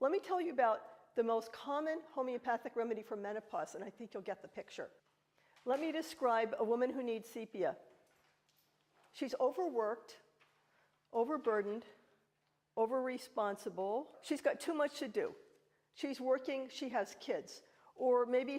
let me tell you about the most common homeopathic remedy for menopause, and I think you'll get the picture. Let me describe a woman who needs sepia. She's overworked, overburdened, over-responsible. She's got too much to do. She's working, she has kids. Or maybe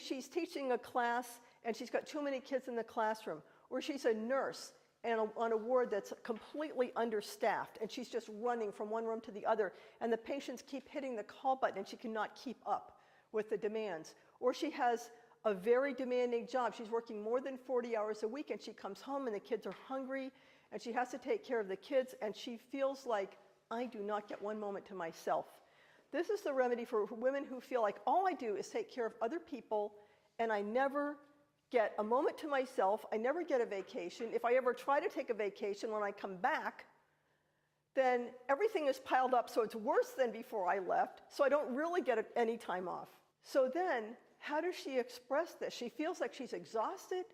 she's teaching a class and she's got too many kids in the classroom. Or she's a nurse and on a ward that's completely understaffed and she's just running from one room to the other and the patients keep hitting the call button and she cannot keep up with the demands. Or she has a very demanding job. She's working more than 40 hours a week and she comes home and the kids are hungry and she has to take care of the kids and she feels like, I do not get one moment to myself. This is the remedy for women who feel like all I do is take care of other people and I never get a moment to myself. I never get a vacation. If I ever try to take a vacation, when I come back, then everything is piled up so it's worse than before I left, so I don't really get any time off. So then, how does she express this? She feels like she's exhausted.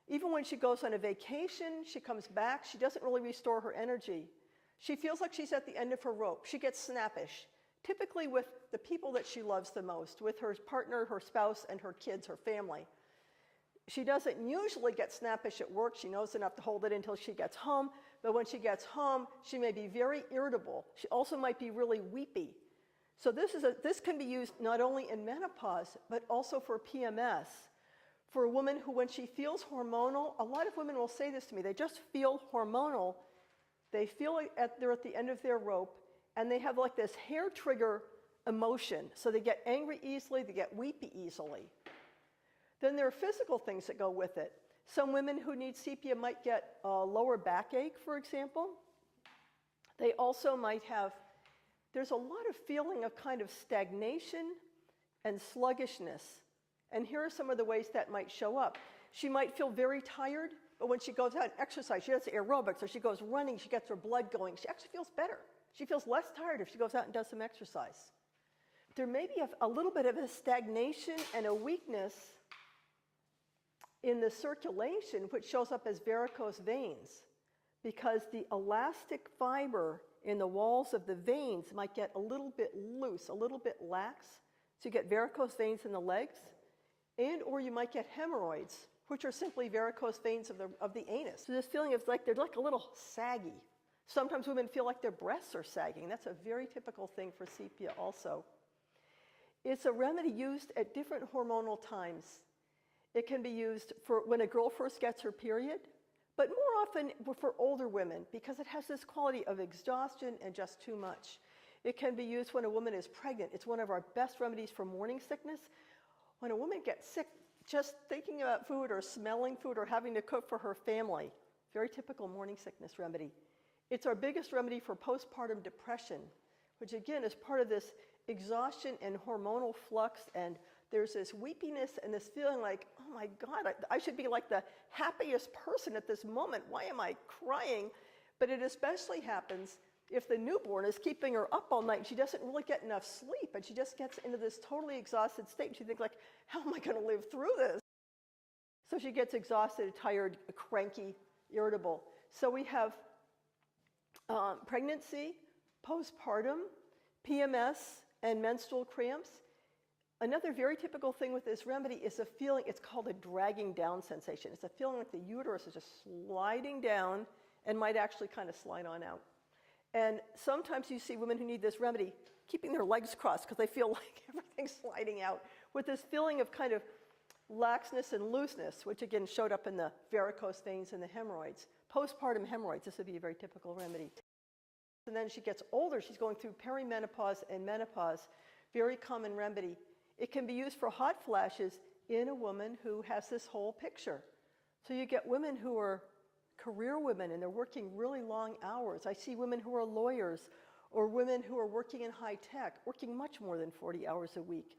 Even when she goes on a vacation, she comes back, she doesn't really restore her energy. She feels like she's at the end of her rope. She gets snappish, typically with the people that she loves the most, with her partner, her spouse, and her kids, her family. She doesn't usually get snappish at work. She knows enough to hold it until she gets home. But when she gets home, she may be very irritable. She also might be really weepy. So this can be used not only in menopause, but also for PMS. For a woman who, when she feels hormonal, a lot of women will say this to me, they just feel hormonal. They feel like they're at the end of their rope, and they have like this hair trigger emotion. So they get angry easily, they get weepy easily. Then there are physical things that go with it. Some women who need sepia might get a lower backache, for example. They also might have, there's a lot of feeling of kind of stagnation and sluggishness. And here are some of the ways that might show up. She might feel very tired, but when she goes out and exercises, she does aerobics, or she goes running, she gets her blood going, she actually feels better. She feels less tired if she goes out and does some exercise. There may be a little bit of a stagnation and a weakness in the circulation, which shows up as varicose veins, because the elastic fiber in the walls of the veins might get a little bit loose, a little bit lax, so you get varicose veins in the legs, and or you might get hemorrhoids, which are simply varicose veins of the anus. So this feeling of like they're like a little saggy. Sometimes women feel like their breasts are sagging. That's a very typical thing for sepia also. It's a remedy used at different hormonal times. It can be used for when a girl first gets her period, but more often for older women because it has this quality of exhaustion and just too much. It can be used when a woman is pregnant. It's one of our best remedies for morning sickness. When a woman gets sick, just thinking about food or smelling food or having to cook for her family, very typical morning sickness remedy. It's our biggest remedy for postpartum depression, which again is part of this exhaustion and hormonal flux, and there's this weepiness and this feeling like, oh my God, I should be like the happiest person at this moment. Why am I crying? But it especially happens if the newborn is keeping her up all night and she doesn't really get enough sleep and she just gets into this totally exhausted state and she thinks like, how am I going to live through this? So she gets exhausted, tired, cranky, irritable. So we have pregnancy, postpartum, PMS, and menstrual cramps. Another very typical thing with this remedy is a feeling, it's called a dragging down sensation. It's a feeling like the uterus is just sliding down and might actually kind of slide on out. And sometimes you see women who need this remedy keeping their legs crossed because they feel like everything's sliding out with this feeling of kind of laxness and looseness, which again showed up in the varicose veins and the hemorrhoids. Postpartum hemorrhoids, this would be a very typical remedy. And then she gets older, she's going through perimenopause and menopause, very common remedy. It can be used for hot flashes in a woman who has this whole picture. So you get women who are career women and they're working really long hours. I see women who are lawyers or women who are working in high tech, working much more than 40 hours a week.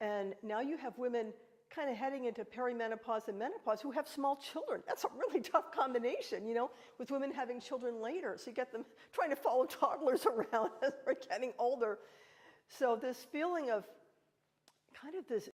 And now you have women kind of heading into perimenopause and menopause who have small children. That's a really tough combination, you know, with women having children later. So you get them trying to follow toddlers around as they're getting older. So this feeling of kind of this